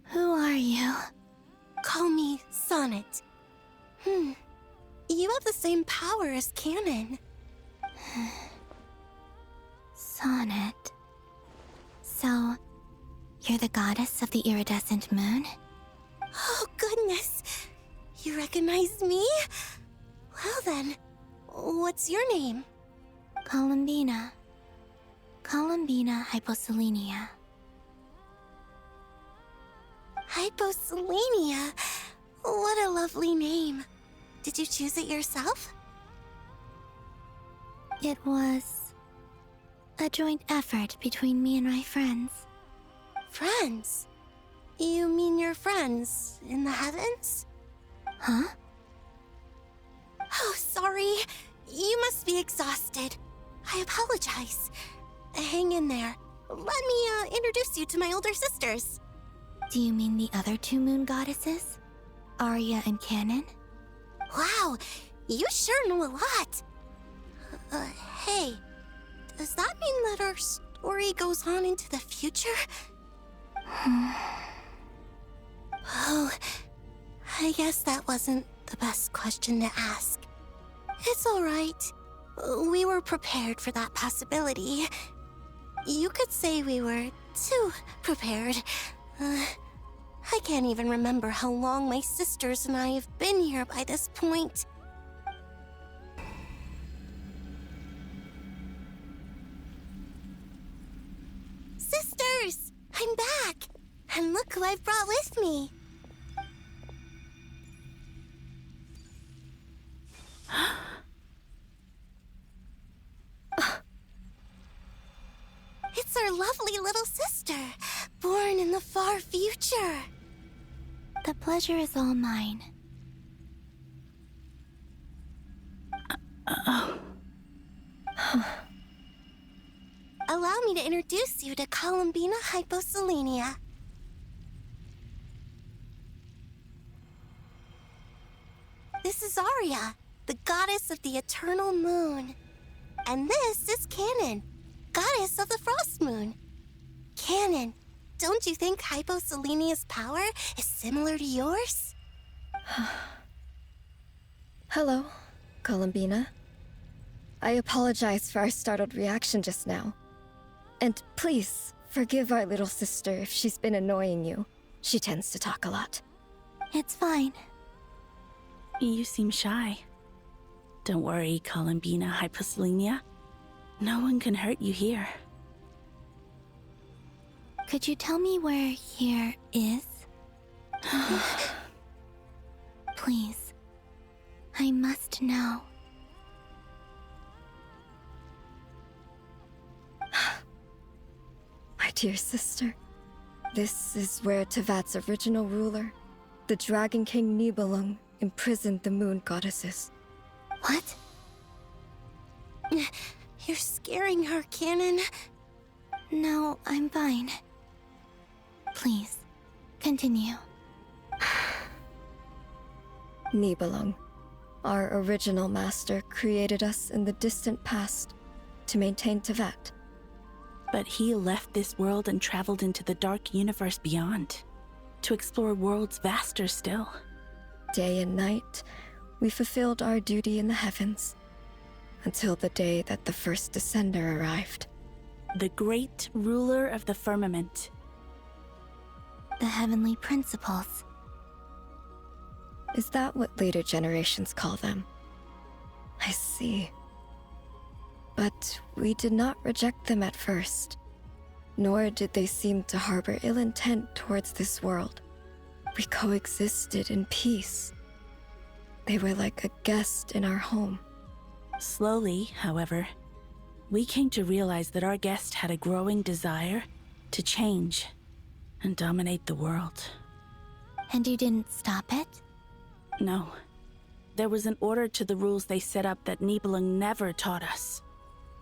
Who are you? Call me Sonnet. You have the same power as Canon. Sonnet. So, you're the goddess of the iridescent moon? Oh, goodness. You recognize me? Well then, what's your name? Columbina. Columbina Hyposelenia. Hyposelenia. What a lovely name. Did you choose it yourself? It was a joint effort between me and my friends. Friends? You mean your friends in the heavens? Huh? Oh, sorry. You must be exhausted. I apologize. Hang in there. Let me introduce you to my older sisters. Do you mean the other two moon goddesses? Arya and Canon? Wow, you sure know a lot. Hey, does that mean that our story goes on into the future? Oh, I guess that wasn't the best question to ask. It's alright. We were prepared for that possibility. You could say we were too prepared. I can't even remember how long my sisters and I have been here by this point. Sisters! I'm back! And look who I've brought with me! It's our lovely little sister, born in the far future. The pleasure is all mine. Allow me to introduce you to Columbina Hyposelenia. This is Arya, the goddess of the eternal moon. And this is Canon, goddess of the frost moon. Canon, don't you think Hyposelenia's power is similar to yours? Hello, Columbina. I apologize for our startled reaction just now. And please, forgive our little sister if she's been annoying you. She tends to talk a lot. It's fine. You seem shy. Don't worry, Columbina Hyposelenia. No one can hurt you here. Could you tell me where here is? Please. I must know. My dear sister, this is where Tevat's original ruler, the Dragon King Nibelung, imprisoned the moon goddesses. What? You're scaring her, Canon. No, I'm fine. Please, continue. Nibelung, our original master, created us in the distant past to maintain Tevat. But he left this world and traveled into the dark universe beyond, to explore worlds vaster still. Day and night, we fulfilled our duty in the heavens, until the day that the first Descender arrived. The great ruler of the firmament. The heavenly principles. Is that what later generations call them? I see. But we did not reject them at first, nor did they seem to harbor ill intent towards this world. We coexisted in peace. They were like a guest in our home. Slowly, however, we came to realize that our guest had a growing desire to change and dominate the world. And you didn't stop it? No. There was an order to the rules they set up that Nibelung never taught us.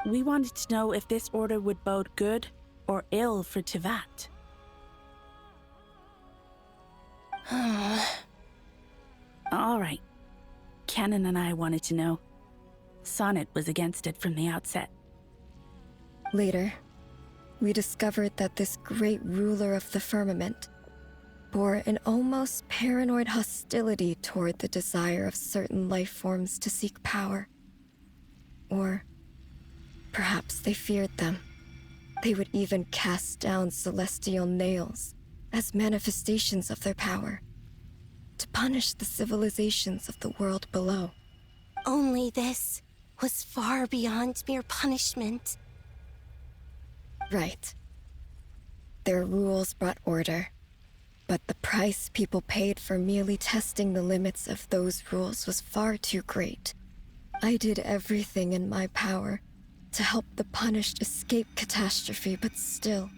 We wanted to know if this order would bode good or ill for Tevat. All right. Canon and I wanted to know. Sonnet was against it from the outset. Later, we discovered that this great ruler of the firmament bore an almost paranoid hostility toward the desire of certain life forms to seek power. Or perhaps they feared them. They would even cast down celestial nails as manifestations of their power, to punish the civilizations of the world below. Only this was far beyond mere punishment. Right. Their rules brought order, but the price people paid for merely testing the limits of those rules was far too great. I did everything in my power to help the punished escape catastrophe, but still,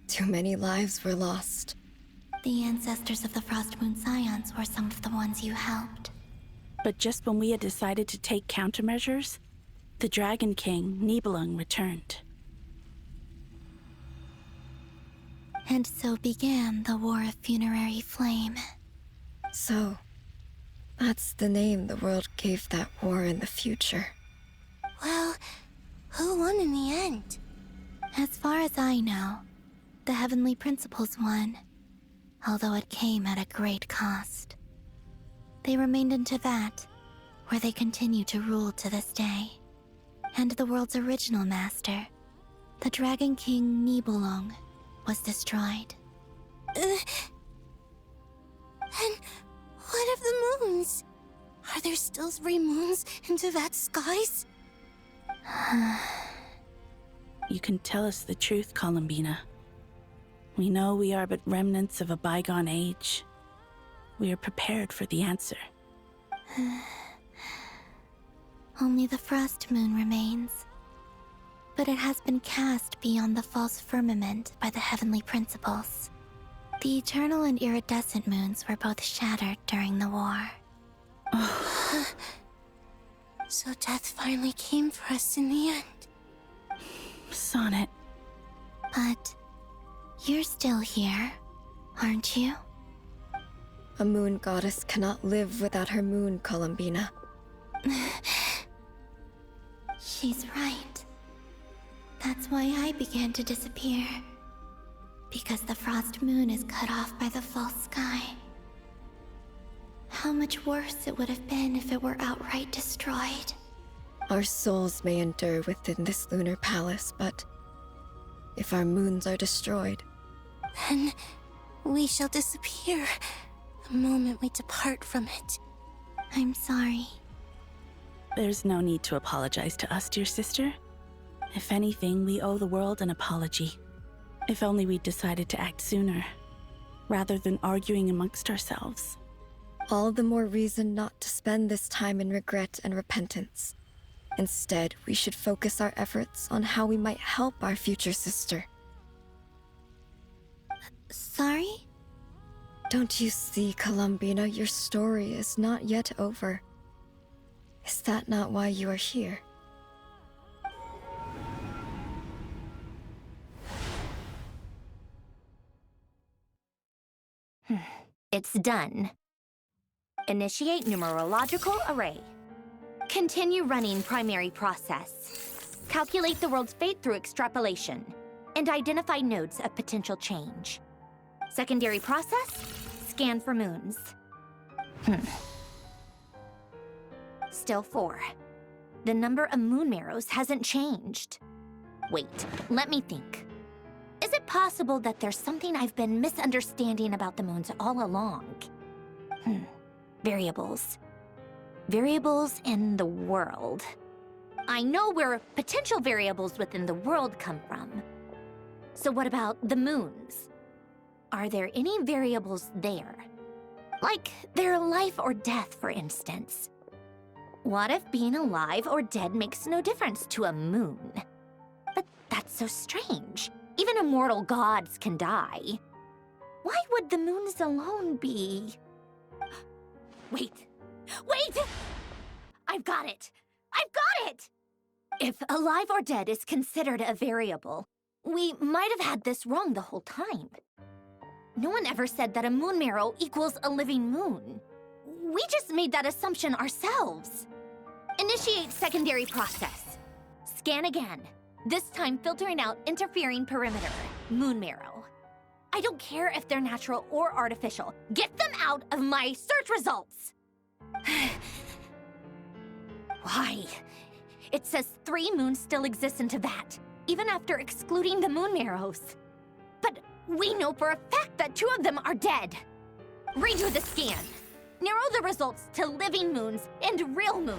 too many lives were lost. The ancestors of the Frost Moon Scions were some of the ones you helped. But just when we had decided to take countermeasures, the Dragon King, Nibelung, returned. And so began the War of Funerary Flame. So, that's the name the world gave that war in the future. Well, who won in the end? As far as I know, the Heavenly Principles won, although it came at a great cost. They remained in Teyvat, where they continue to rule to this day. And the world's original master, the Dragon King Nibelung, was destroyed. And what of the moons? Are there still 3 moons in Teyvat skies? You can tell us the truth, Columbina. We know we are but remnants of a bygone age. We are prepared for the answer. Only the Frost Moon remains. But it has been cast beyond the false firmament by the Heavenly Principles. The eternal and iridescent moons were both shattered during the war. So death finally came for us in the end. Sonnet. But you're still here, aren't you? A moon goddess cannot live without her moon, Columbina. She's right. That's why I began to disappear. Because the Frost Moon is cut off by the false sky. How much worse it would have been if it were outright destroyed. Our souls may endure within this lunar palace, but if our moons are destroyed, Then we shall disappear the moment we depart from it. I'm sorry. There's no need to apologize to us, dear sister. If anything, we owe the world an apology. If only we'd decided to act sooner, rather than arguing amongst ourselves. all the more reason not to spend this time in regret and repentance. Instead, we should focus our efforts on how we might help our future sister. Sorry? Don't you see, Columbina, your story is not yet over. Is that not why you are here? It's done. Initiate numerological array. Continue running primary process. Calculate the world's fate through extrapolation. And identify nodes of potential change. Secondary process, scan for moons. Still 4. The number of moon marrows hasn't changed. Wait, let me think. Is it possible that there's something I've been misunderstanding about the moons all along? Variables. Variables in the world. I know where potential variables within the world come from. So what about the moons? Are there any variables there? Like their life or death, for instance. What if being alive or dead makes no difference to a moon? But that's so strange. Even immortal gods can die. Why would the moons alone be? Wait! Wait! I've got it! I've got it! If alive or dead is considered a variable, we might have had this wrong the whole time. No one ever said that a moon marrow equals a living moon. We just made that assumption ourselves. Initiate secondary process. Scan again. This time filtering out interfering perimeter, moon marrow. I don't care if they're natural or artificial. Get them out of my search results! Why? It says 3 moons still exist in Teyvat, even after excluding the moon marrows. But we know for a fact that 2 of them are dead. Redo the scan. Narrow the results to living moons and real moons.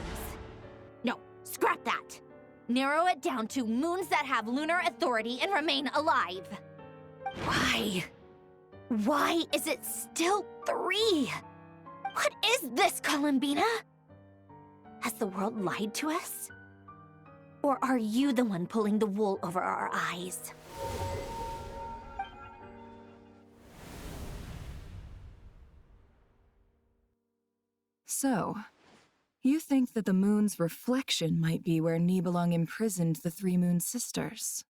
No, scrap that. Narrow it down to moons that have lunar authority and remain alive. Why? Why is it still 3? What is this, Columbina? Has the world lied to us? Or are you the one pulling the wool over our eyes? So, you think that the moon's reflection might be where Nibelung imprisoned the 3 moon sisters?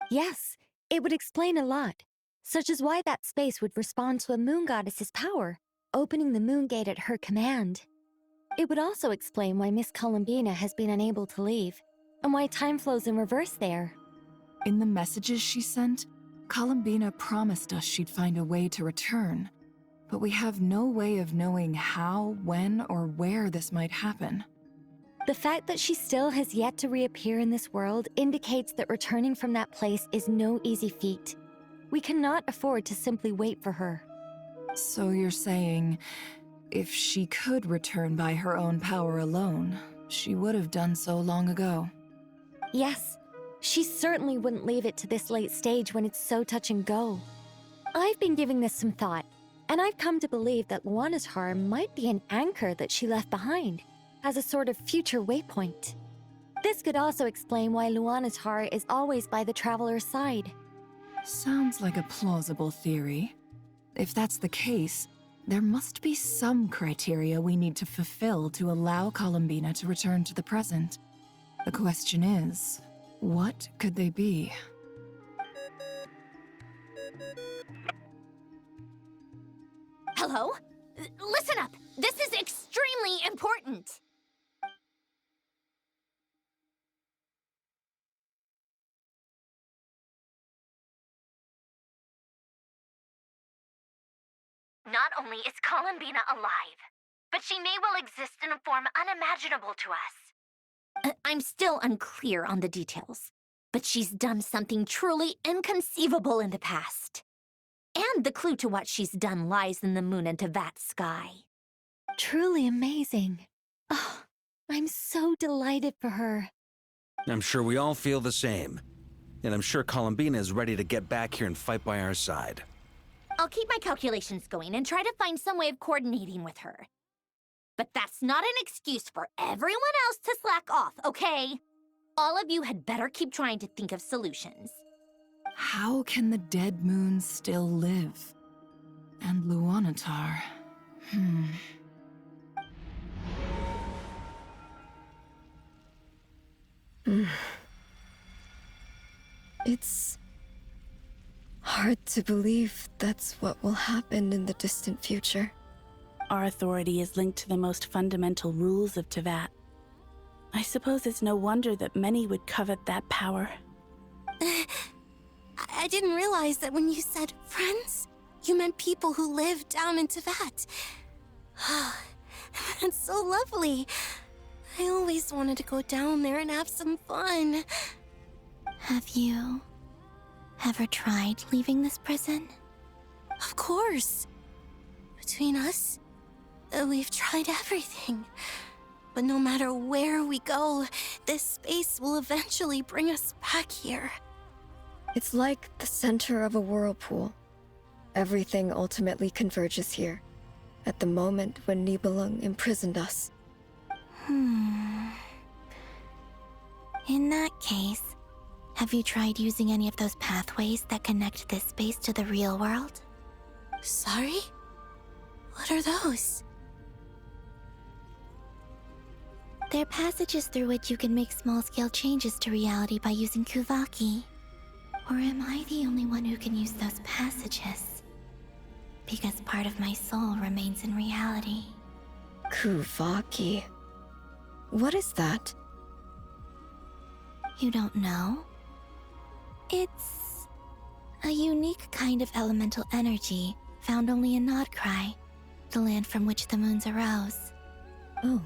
Yes, it would explain a lot, such as why that space would respond to a moon goddess's power, opening the moon gate at her command. It would also explain why Miss Columbina has been unable to leave, and why time flows in reverse there. In the messages she sent, Columbina promised us she'd find a way to return, but we have no way of knowing how, when, or where this might happen. The fact that she still has yet to reappear in this world indicates that returning from that place is no easy feat. We cannot afford to simply wait for her. So you're saying, if she could return by her own power alone, she would have done so long ago. Yes, she certainly wouldn't leave it to this late stage when it's so touch and go. I've been giving this some thought, and I've come to believe that Luanatar might be an anchor that she left behind, as a sort of future waypoint. This could also explain why Luanatar is always by the traveler's side. Sounds like a plausible theory. If that's the case, there must be some criteria we need to fulfill to allow Columbina to return to the present. The question is, what could they be? Hello? Listen up! This is extremely important! Not only is Columbina alive, but she may well exist in a form unimaginable to us. I'm still unclear on the details, but she's done something truly inconceivable in the past. And the clue to what she's done lies in the moon and Teyvat sky. Truly amazing. Oh, I'm so delighted for her. I'm sure we all feel the same. And I'm sure Columbina is ready to get back here and fight by our side. I'll keep my calculations going and try to find some way of coordinating with her. But that's not an excuse for everyone else to slack off, okay? All of you had better keep trying to think of solutions. How can the dead moons still live? And Luanatar... It's hard to believe that's what will happen in the distant future. Our authority is linked to the most fundamental rules of Teyvat. I suppose it's no wonder that many would covet that power. I didn't realize that when you said friends, you meant people who live down in Teyvat. That's so lovely. I always wanted to go down there and have some fun. Have you ever tried leaving this prison? Of course. Between us, we've tried everything. But no matter where we go, this space will eventually bring us back here. It's like the center of a whirlpool. Everything ultimately converges here, at the moment when Nibelung imprisoned us. In that case, have you tried using any of those pathways that connect this space to the real world? Sorry? What are those? They're passages through which you can make small-scale changes to reality by using Kuvaki. Or am I the only one who can use those passages? Because part of my soul remains in reality. Kuvaki. What is that? You don't know? It's a unique kind of elemental energy found only in Nodkrai, the land from which the moons arose. Oh.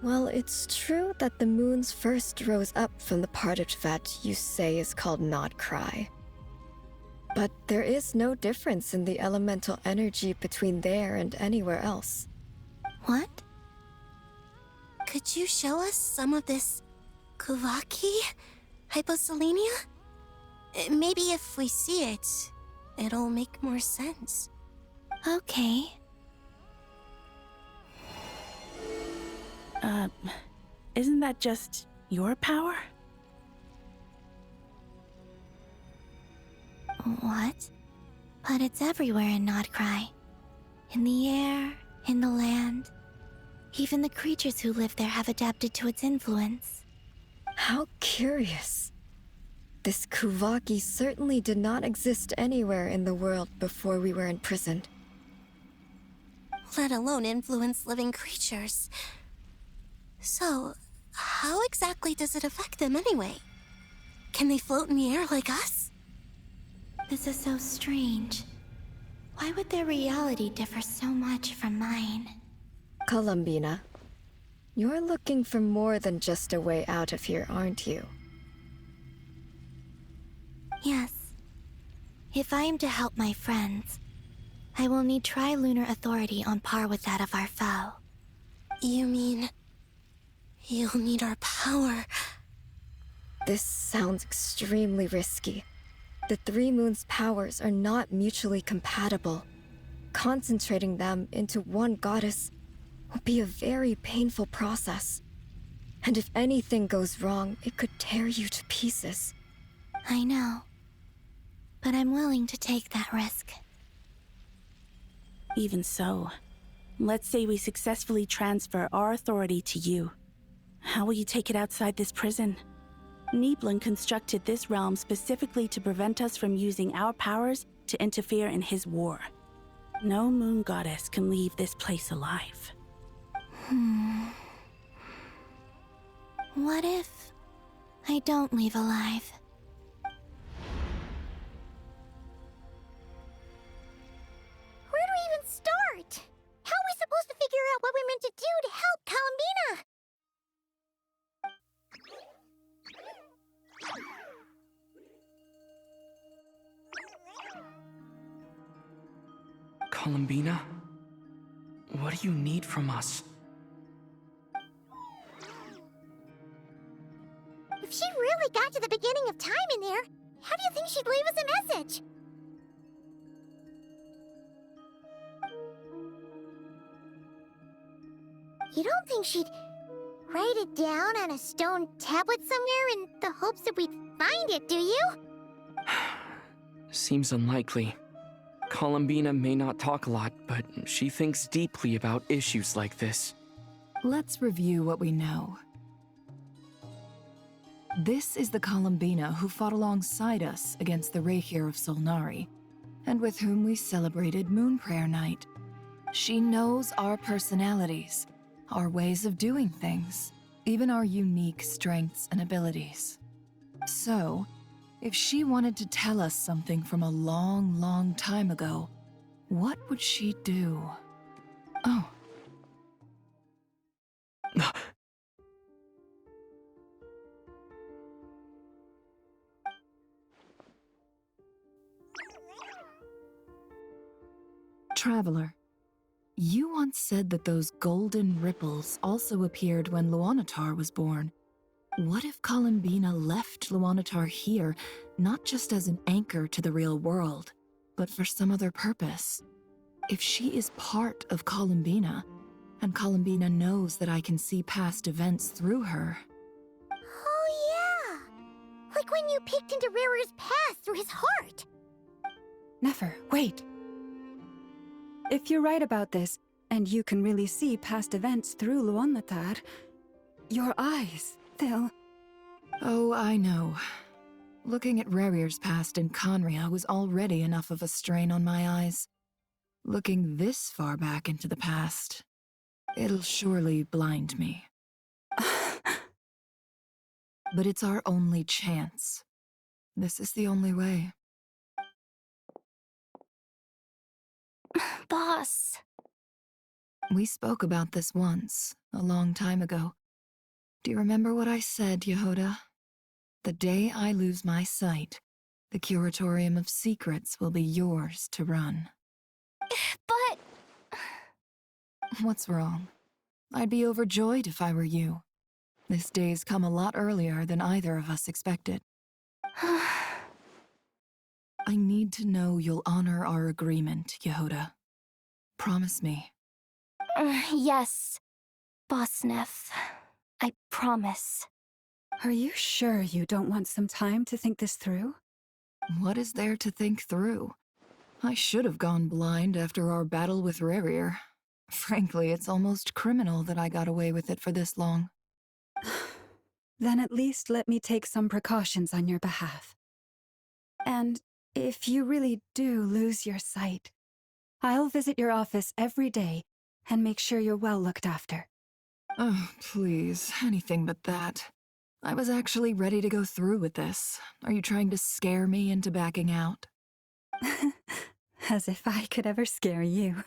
Well, it's true that the moons first rose up from the part of Tvet you say is called Nodkrai. But there is no difference in the elemental energy between there and anywhere else. What? Could you show us some of this Kuvaki hyposelenia? Maybe if we see it, it'll make more sense. Okay. Isn't that just your power? What? But it's everywhere in Nodkrai. In the air, in the land. Even the creatures who live there have adapted to its influence. How curious. This Kuvaki certainly did not exist anywhere in the world before we were imprisoned. Let alone influence living creatures. So, how exactly does it affect them anyway? Can they float in the air like us? This is so strange. Why would their reality differ so much from mine? Columbina, you're looking for more than just a way out of here, aren't you? Yes. If I am to help my friends, I will need tri-lunar authority on par with that of our foe. You mean... you'll need our power? This sounds extremely risky. The Three Moons' powers are not mutually compatible. Concentrating them into one goddess will be a very painful process. And if anything goes wrong, it could tear you to pieces. I know. But I'm willing to take that risk. Even so, let's say we successfully transfer our authority to you. How will you take it outside this prison? Niblin constructed this realm specifically to prevent us from using our powers to interfere in his war. No moon goddess can leave this place alive. What if I don't leave alive? Where do we even start? How are we supposed to figure out what we're meant to do to help Columbina? Columbina? What do you need from us? If she really got to the beginning of time in there, how do you think she'd leave us a message? You don't think she'd write it down on a stone tablet somewhere in the hopes that we'd find it, do you? Seems unlikely. Columbina may not talk a lot, but she thinks deeply about issues like this. Let's review what we know. This is the Columbina who fought alongside us against the Rahir of Solnari, and with whom we celebrated Moon Prayer Night. She knows our personalities, our ways of doing things, even our unique strengths and abilities. So, if she wanted to tell us something from a long, long time ago, what would she do? Oh. Traveler, you once said that those golden ripples also appeared when Luanatar was born. What if Columbina left Luanatar here, not just as an anchor to the real world, but for some other purpose? If she is part of Columbina, and Columbina knows that I can see past events through her... Oh yeah! Like when you peeked into Rare's past through his heart! Nefer, wait! If you're right about this, and you can really see past events through Luanatar, your eyes, they'll... Oh, I know. Looking at Rarir's past in Conria was already enough of a strain on my eyes. Looking this far back into the past, it'll surely blind me. But it's our only chance. This is the only way. Boss. We spoke about this once, a long time ago. Do you remember what I said, Yehoda? The day I lose my sight, the Curatorium of Secrets will be yours to run. But... What's wrong? I'd be overjoyed if I were you. This day's come a lot earlier than either of us expected. I need to know you'll honor our agreement, Yehoda. Promise me. Yes, Boss Neff. I promise. Are you sure you don't want some time to think this through? What is there to think through? I should have gone blind after our battle with Rerir. Frankly, it's almost criminal that I got away with it for this long. Then at least let me take some precautions on your behalf. And if you really do lose your sight, I'll visit your office every day and make sure you're well looked after. Oh, please, anything but that. I was actually ready to go through with this. Are you trying to scare me into backing out? As if I could ever scare you.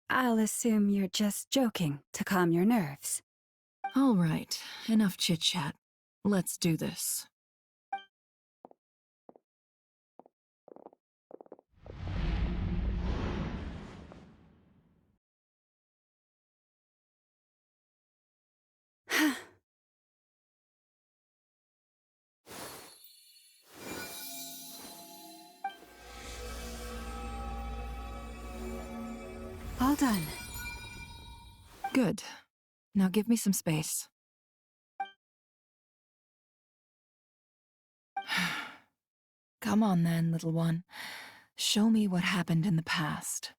I'll assume you're just joking to calm your nerves. All right, enough chit-chat. Let's do this. All done. Good. Now give me some space. Come on then, little one. Show me what happened in the past.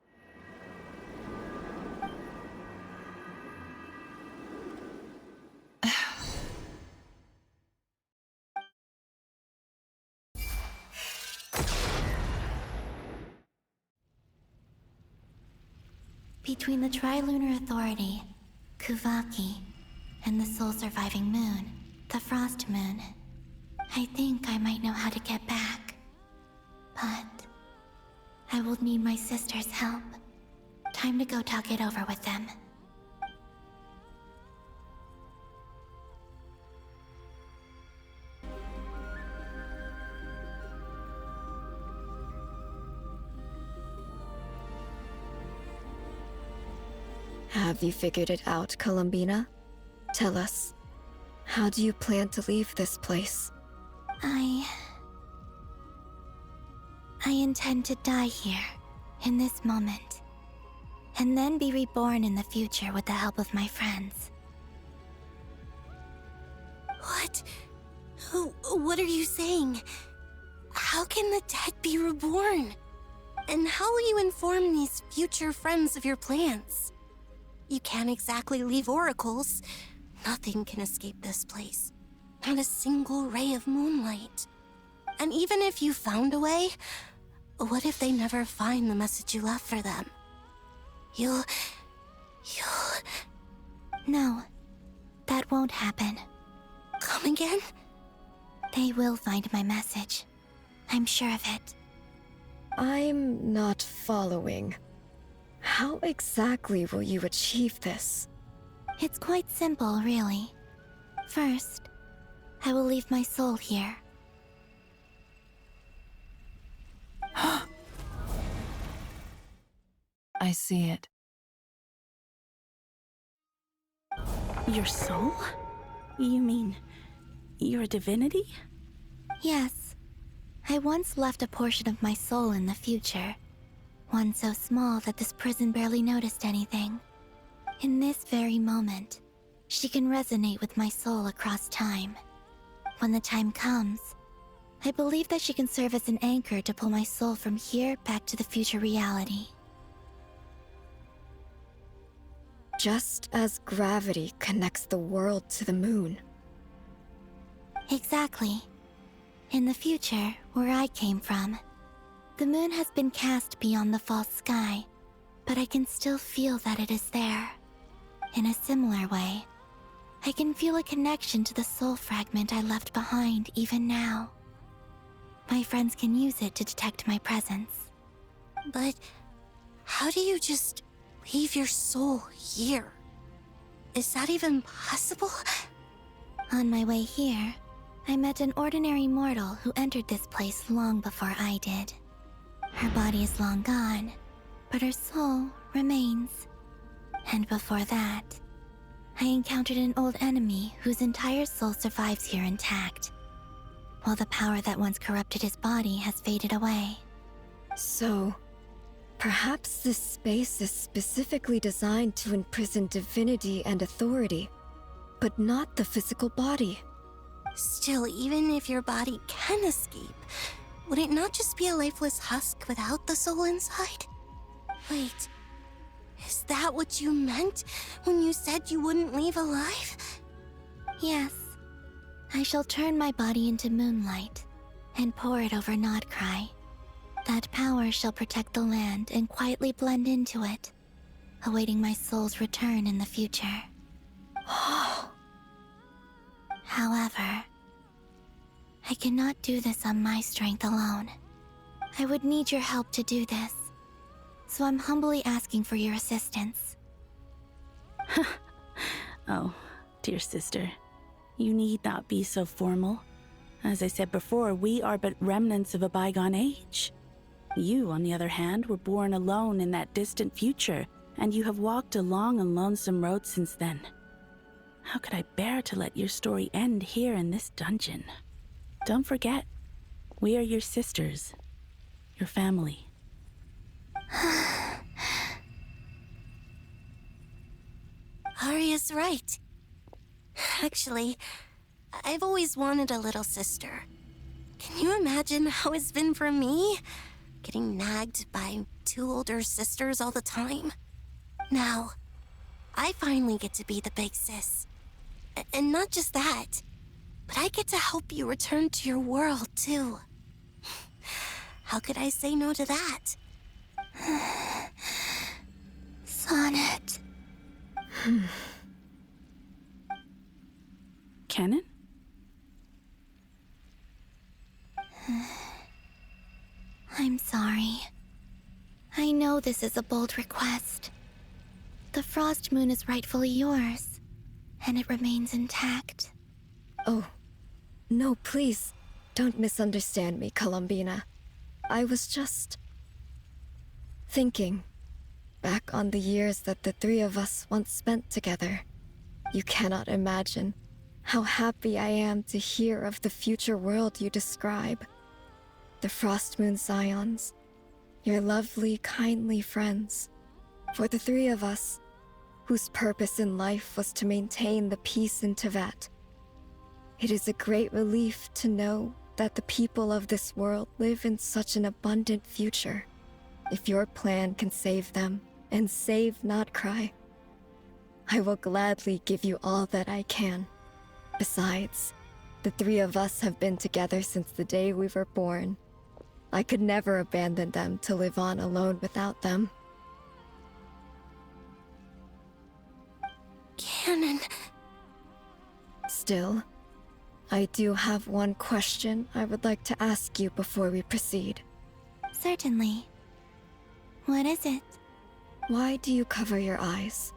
Between the Trilunar Authority, Kuvaki, and the sole-surviving moon, the Frost Moon, I think I might know how to get back. But I will need my sister's help. Time to go talk it over with them. Have you figured it out, Columbina? Tell us. How do you plan to leave this place? I intend to die here, in this moment, and then be reborn in the future with the help of my friends. What? What are you saying? How can the dead be reborn? And how will you inform these future friends of your plans? You can't exactly leave oracles. Nothing can escape this place. Not a single ray of moonlight. And even if you found a way, what if they never find the message you left for them? You'll... No, that won't happen. Come again? They will find my message. I'm sure of it. I'm not following. How exactly will you achieve this? It's quite simple, really. First, I will leave my soul here. I see it. Your soul? You mean you're a divinity? Yes. I once left a portion of my soul in the future. One so small that this prison barely noticed anything. In this very moment, she can resonate with my soul across time. When the time comes, I believe that she can serve as an anchor to pull my soul from here back to the future reality. Just as gravity connects the world to the moon. Exactly. In the future, where I came from, the moon has been cast beyond the false sky, but I can still feel that it is there. In a similar way, I can feel a connection to the soul fragment I left behind even now. My friends can use it to detect my presence. But how do you just leave your soul here? Is that even possible? On my way here, I met an ordinary mortal who entered this place long before I did. Her body is long gone, but her soul remains. And before that, I encountered an old enemy whose entire soul survives here intact, while the power that once corrupted his body has faded away. So, perhaps this space is specifically designed to imprison divinity and authority, but not the physical body. Still, even if your body can escape, would it not just be a lifeless husk without the soul inside? Wait, is that what you meant when you said you wouldn't leave alive? Yes, I shall turn my body into moonlight and pour it over Nodkrai. That power shall protect the land and quietly blend into it, awaiting my soul's return in the future. However, I cannot do this on my strength alone. I would need your help to do this, so I'm humbly asking for your assistance. Oh, dear sister, you need not be so formal. As I said before, we are but remnants of a bygone age. You, on the other hand, were born alone in that distant future, and you have walked a long and lonesome road since then. How could I bear to let your story end here in this dungeon? Don't forget, we are your sisters, your family. Arya's right. Actually, I've always wanted a little sister. Can you imagine how it's been for me? Getting nagged by two older sisters all the time. Now, I finally get to be the big sis. And not just that, but I get to help you return to your world, too. How could I say no to that? Sonnet. Canon? I'm sorry. I know this is a bold request. The Frost Moon is rightfully yours, and it remains intact. Oh, no, please, don't misunderstand me, Columbina. I was just thinking back on the years that the three of us once spent together. You cannot imagine how happy I am to hear of the future world you describe. The Frost Moon Scions, your lovely, kindly friends. For the three of us, whose purpose in life was to maintain the peace in Teyvat. It is a great relief to know that the people of this world live in such an abundant future. If your plan can save them, and save Nodkrai, I will gladly give you all that I can. Besides, the three of us have been together since the day we were born. I could never abandon them to live on alone without them. Canon. Still, I do have one question I would like to ask you before we proceed. Certainly. What is it? Why do you cover your eyes?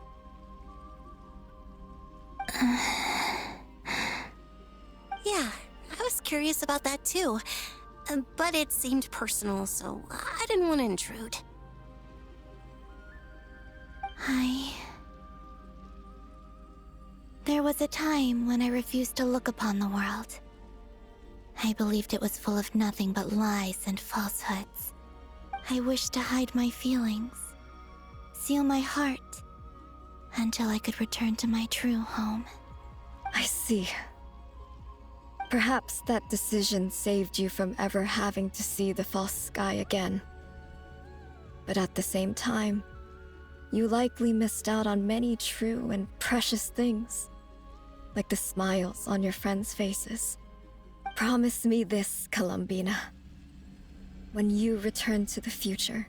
Yeah, I was curious about that too. But it seemed personal, so I didn't want to intrude. There was a time when I refused to look upon the world. I believed it was full of nothing but lies and falsehoods. I wished to hide my feelings, seal my heart, until I could return to my true home. I see. Perhaps that decision saved you from ever having to see the false sky again. But at the same time, you likely missed out on many true and precious things, like the smiles on your friends' faces. Promise me this, Columbina. When you return to the future,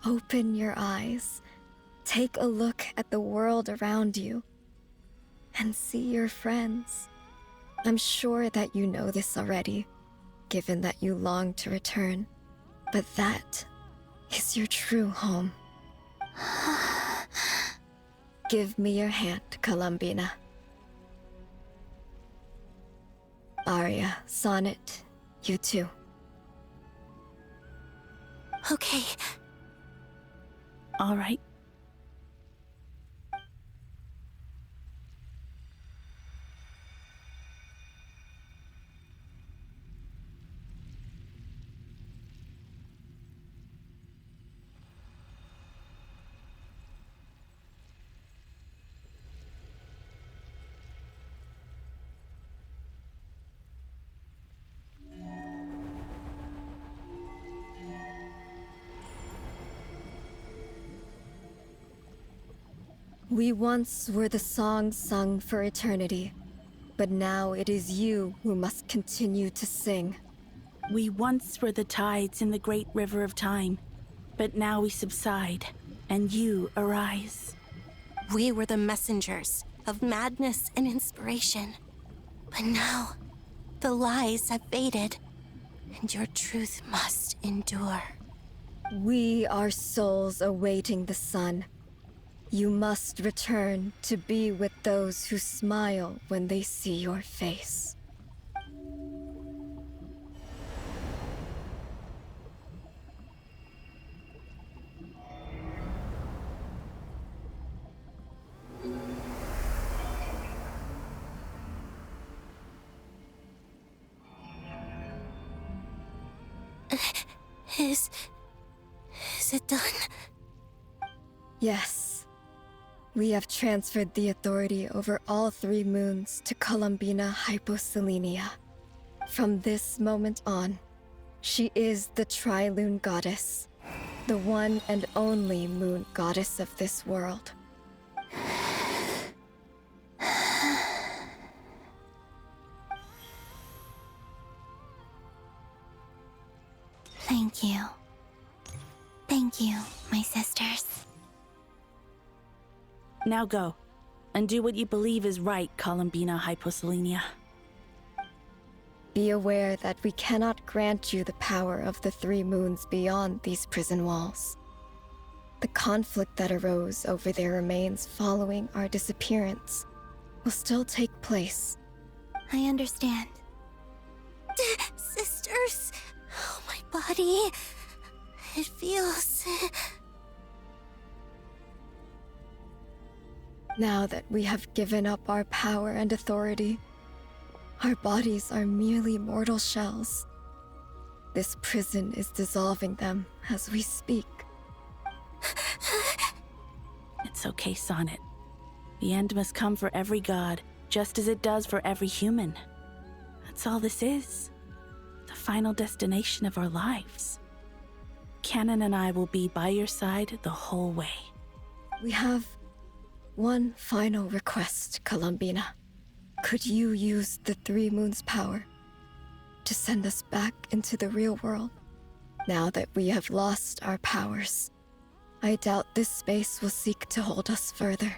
open your eyes, take a look at the world around you, and see your friends. I'm sure that you know this already, given that you long to return. But that is your true home. Give me your hand, Columbina. Aria, Sonnet, you too. Okay. All right. We once were the song sung for eternity, but now it is you who must continue to sing. We once were the tides in the great river of time, but now we subside, and you arise. We were the messengers of madness and inspiration. But now, the lies have faded, and your truth must endure. We are souls awaiting the sun. You must return to be with those who smile when they see your face. Is it done? Yes. We have transferred the authority over all 3 moons to Columbina Hyposelenia. From this moment on, she is the Tri-Lune Goddess, the one and only moon goddess of this world. Thank you. Thank you, my sisters. Now go, and do what you believe is right, Columbina Hyposelenia. Be aware that we cannot grant you the power of the 3 moons beyond these prison walls. The conflict that arose over their remains following our disappearance will still take place. I understand. Sisters, oh, my body. It feels... Now that we have given up our power and authority, our bodies are merely mortal shells. This prison is dissolving them as we speak. It's okay, Sonnet. The end must come for every god, just as it does for every human. That's all this is. The final destination of our lives. Canon and I will be by your side the whole way. We have one final request, Columbina. Could you use the 3 moons' power to send us back into the real world? Now that we have lost our powers, I doubt this space will seek to hold us further.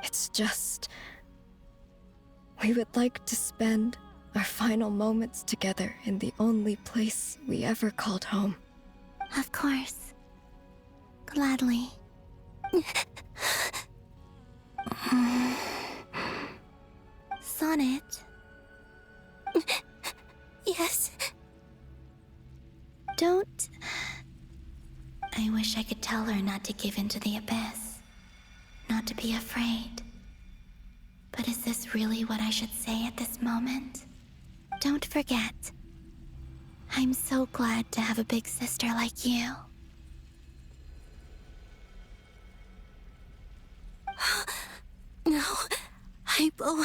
It's just... we would like to spend our final moments together in the only place we ever called home. Of course. Gladly. Sonnet. Yes. Don't... I wish I could tell her not to give in to the abyss. Not to be afraid. But is this really what I should say at this moment? Don't forget. I'm so glad to have a big sister like you. No, Hypo.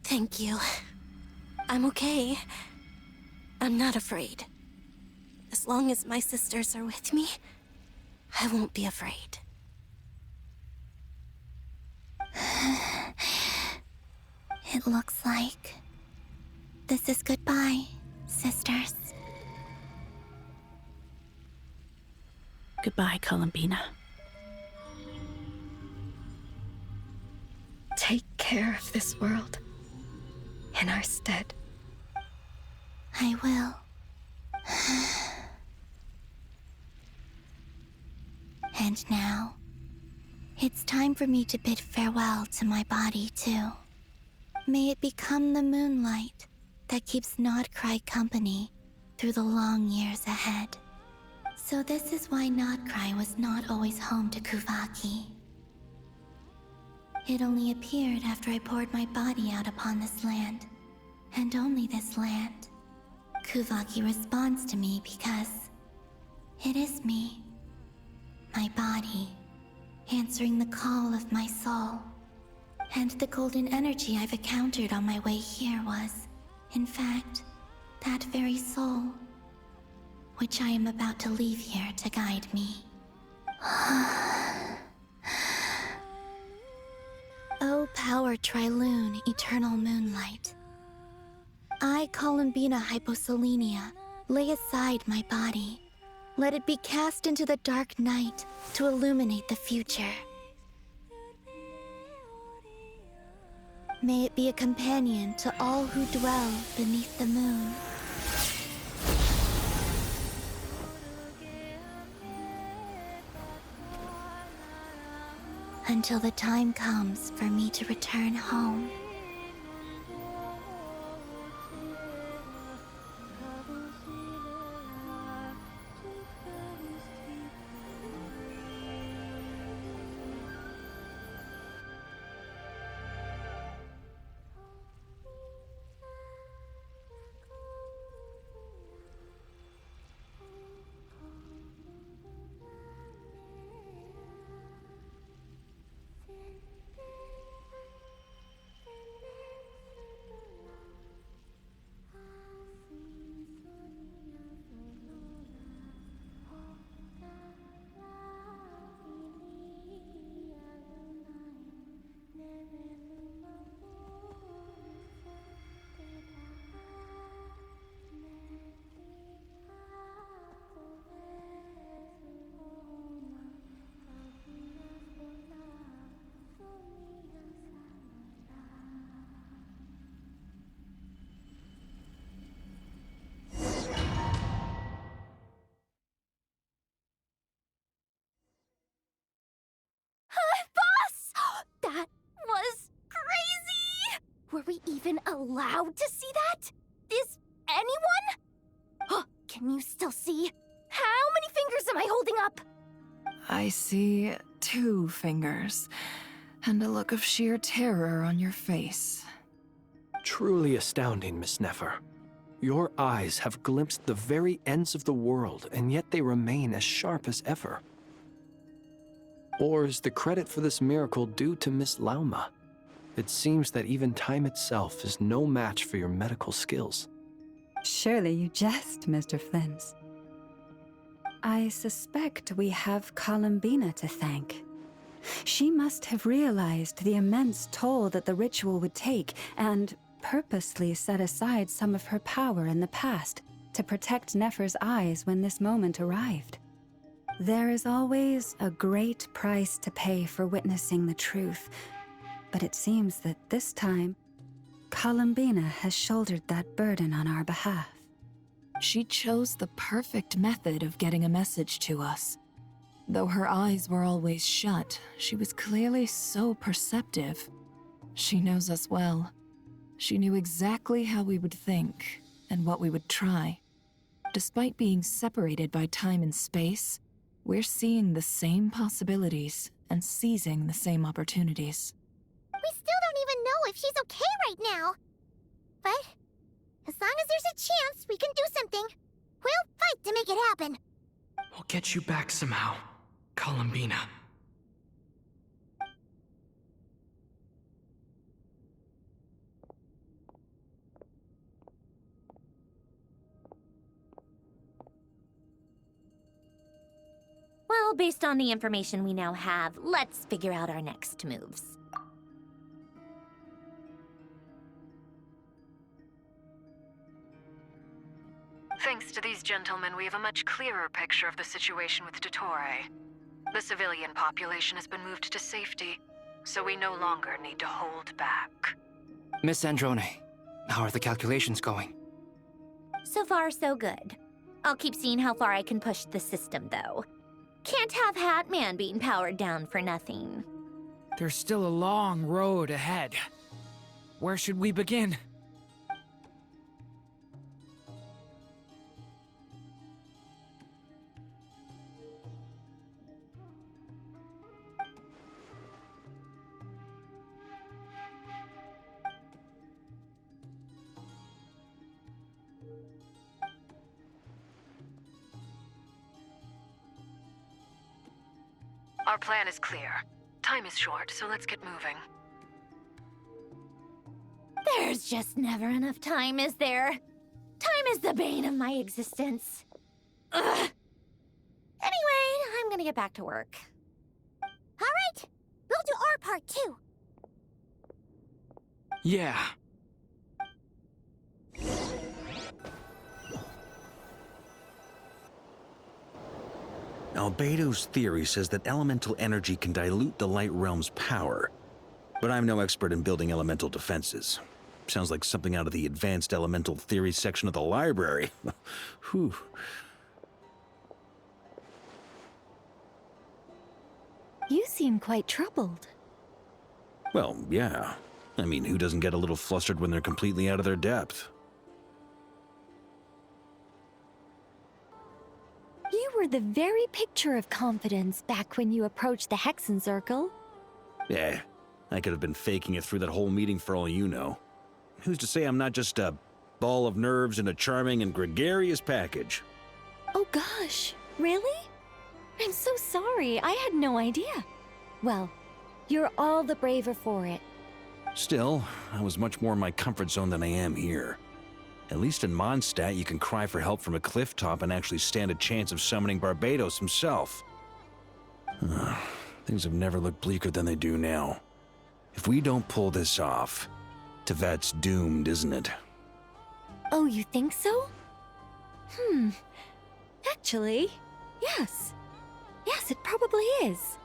Thank you. I'm okay. I'm not afraid. As long as my sisters are with me, I won't be afraid. It looks like this is goodbye, sisters. Goodbye, Columbina. care of this world in our stead. I will. And now, it's time for me to bid farewell to my body, too. May it become the moonlight that keeps Nodkrai company through the long years ahead. So this is why Nodkrai was not always home to Kuvaki. It only appeared after I poured my body out upon this land, and only this land. Kuvaki responds to me because it is me, my body, answering the call of my soul. And the golden energy I've encountered on my way here was, in fact, that very soul, which I am about to leave here to guide me. O power Trilune, eternal moonlight. I, Columbina Hyposelenia, lay aside my body. Let it be cast into the dark night to illuminate the future. May it be a companion to all who dwell beneath the moon. Until the time comes for me to return home. That was crazy! Were we even allowed to see that? Is anyone? Oh, can you still see? How many fingers am I holding up? I see 2 fingers, and a look of sheer terror on your face. Truly astounding, Miss Nefer. Your eyes have glimpsed the very ends of the world, and yet they remain as sharp as ever. Or is the credit for this miracle due to Miss Lauma? It seems that even time itself is no match for your medical skills. Surely you jest, Mr. Flins. I suspect we have Columbina to thank. She must have realized the immense toll that the ritual would take and purposely set aside some of her power in the past to protect Nefer's eyes when this moment arrived. There is always a great price to pay for witnessing the truth, but it seems that this time, Columbina has shouldered that burden on our behalf. She chose the perfect method of getting a message to us. Though her eyes were always shut, she was clearly so perceptive. She knows us well. She knew exactly how we would think and what we would try. Despite being separated by time and space, we're seeing the same possibilities and seizing the same opportunities. We still don't even know if she's okay right now. But as long as there's a chance we can do something, we'll fight to make it happen. We'll get you back somehow, Columbina. Well, based on the information we now have, let's figure out our next moves. Thanks to these gentlemen, we have a much clearer picture of the situation with Dottore. The civilian population has been moved to safety. so we no longer need to hold back. Miss Androne, how are the calculations going? So far, so good. I'll keep seeing how far I can push the system, though. Can't have Hatman being powered down for nothing. There's still a long road ahead. Where should we begin? Our plan is clear. Time is short, so let's get moving. There's just never enough time, is there? Time is the bane of my existence. Ugh. Anyway, I'm gonna get back to work. All right, we'll do our part too. Yeah. Albedo's theory says that elemental energy can dilute the light realm's power. But I'm no expert in building elemental defenses. Sounds like something out of the advanced elemental theory section of the library. Whew. You seem quite troubled. Well, yeah. I mean, who doesn't get a little flustered when they're completely out of their depth? You were the very picture of confidence back when you approached the Hexen Circle. Yeah, I could have been faking it through that whole meeting for all you know. Who's to say I'm not just a ball of nerves in a charming and gregarious package? Oh gosh, really? I'm so sorry, I had no idea. Well, you're all the braver for it. Still, I was much more in my comfort zone than I am here. At least in Mondstadt, you can cry for help from a cliff top and actually stand a chance of summoning Barbados himself. Things have never looked bleaker than they do now. If we don't pull this off, Tevat's doomed, isn't it? Oh, you think so? Actually, yes. Yes, it probably is.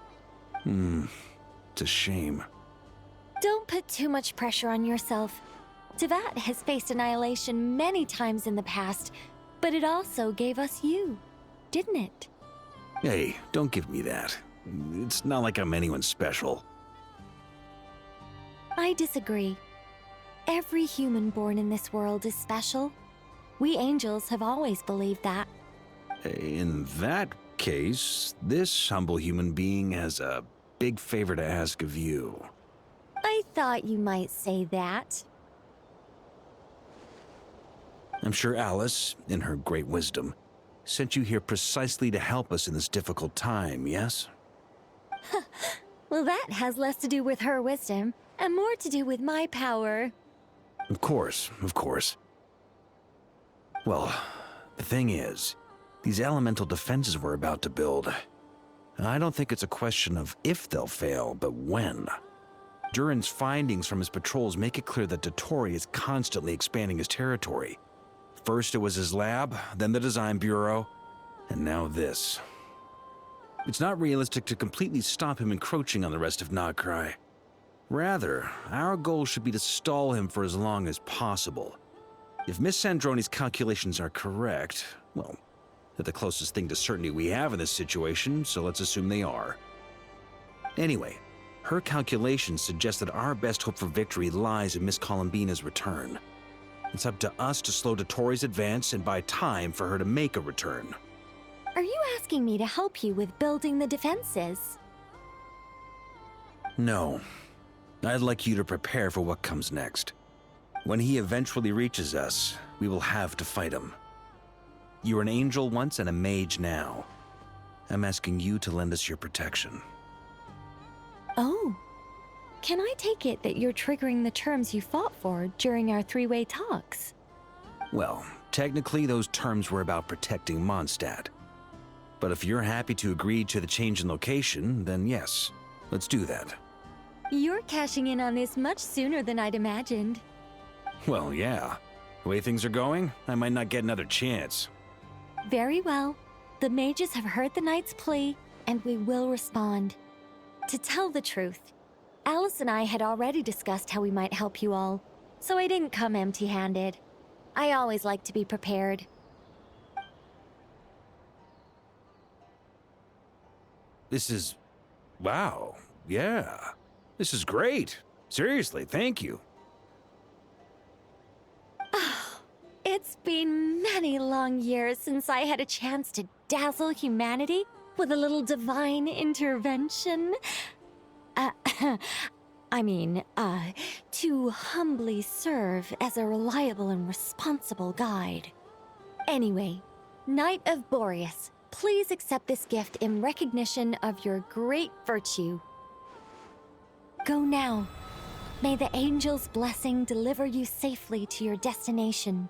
It's a shame. Don't put too much pressure on yourself. Tevat has faced annihilation many times in the past, but it also gave us you, didn't it? Hey, don't give me that. It's not like I'm anyone special. I disagree. Every human born in this world is special. We angels have always believed that. In that case, this humble human being has a big favor to ask of you. I thought you might say that. I'm sure Alice, in her great wisdom, sent you here precisely to help us in this difficult time, yes? Well, that has less to do with her wisdom, and more to do with my power. Of course, of course. Well, the thing is, these elemental defenses we're about to build, I don't think it's a question of if they'll fail, but when. Durin's findings from his patrols make it clear that Dottore is constantly expanding his territory. First it was his lab, then the design bureau, and now this. It's not realistic to completely stop him encroaching on the rest of Nodkrai. Rather, our goal should be to stall him for as long as possible. If Miss Sandroni's calculations are correct, well, they're the closest thing to certainty we have in this situation, so let's assume they are. Anyway, her calculations suggest that our best hope for victory lies in Miss Columbina's return. It's up to us to slow Dottore's advance and buy time for her to make a return. Are you asking me to help you with building the defenses? No. I'd like you to prepare for what comes next. When he eventually reaches us, we will have to fight him. You were an angel once and a mage now. I'm asking you to lend us your protection. Oh. Can I take it that you're triggering the terms you fought for during our three-way talks? Well, technically those terms were about protecting Mondstadt. But if you're happy to agree to the change in location, then yes, let's do that. You're cashing in on this much sooner than I'd imagined. Well, yeah. The way things are going, I might not get another chance. Very well. The mages have heard the knight's plea, and we will respond. To tell the truth, Alice and I had already discussed how we might help you all, so I didn't come empty-handed. I always like to be prepared. This is... wow. Yeah. This is great. Seriously, thank you. It's been many long years since I had a chance to dazzle humanity with a little divine intervention. To humbly serve as a reliable and responsible guide. Anyway, Knight of Boreas, please accept this gift in recognition of your great virtue. Go now. May the angel's blessing deliver you safely to your destination.